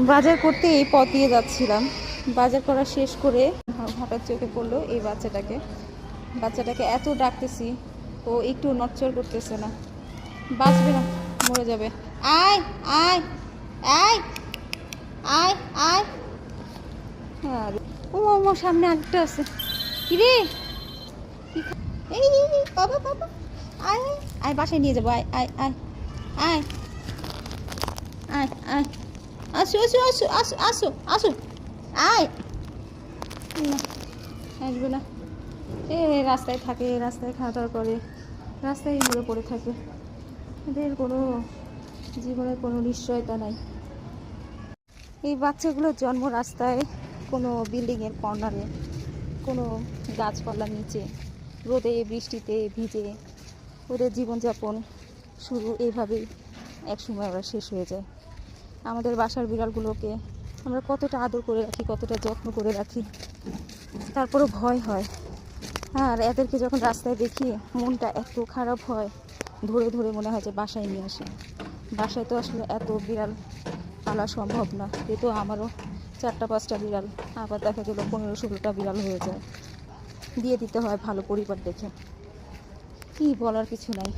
বাজার করতে এই পথ দিয়ে যাচ্ছিলাম। বাজার করা শেষ করে হঠাৎ চোখে পড়লো এই বাচ্চাটাকে এত ডাকতেছি, ও একটু নড়চড় করতেছে না। বাঁচবে না, মরে যাবে। আয় আয় আয় আয় আয়। আর ও আমার সামনে আরেকটা আছে। কিরে এই বাবা বাবা, আয় আয় বাসায় নিয়ে যাবো। আয় আয় আয় আয় আয় আয়, আসো আসো আসো আসো আসো আসো, আয়। না, আসবে না। রাস্তায় থাকে, রাস্তায় খাওয়া দাওয়া করে, রাস্তায় ঘুরে পড়ে থাকে। এদের কোনো জীবনের কোনো নিশ্চয়তা নাই। এই বাচ্চাগুলোর জন্ম রাস্তায়, কোনো বিল্ডিংয়ের কর্নারে, কোনো গাছপালার নিচে, রোদে বৃষ্টিতে ভিজে ওদের জীবনযাপন শুরু এইভাবেই একসময় ওরা শেষ হয়ে যায়। আমাদের বাসার বিড়ালগুলোকে আমরা কতটা আদর করে রাখি, কতটা যত্ন করে রাখি, তারপরও ভয় হয়। আর এদেরকে যখন রাস্তায় দেখি মনটা এত খারাপ হয়, ধরে ধরে মনে হয় যে বাসায় নিয়ে আসি। বাসায় তো আসলে এত বিড়াল পালা সম্ভব না, এ তো আমারও 4-5টা বিড়াল, আবার দেখা গেলো 15-16টা বিড়াল হয়ে যায়। দিয়ে দিতে হয় ভালো পরিবার দেখে। কি বলার কিছু নাই।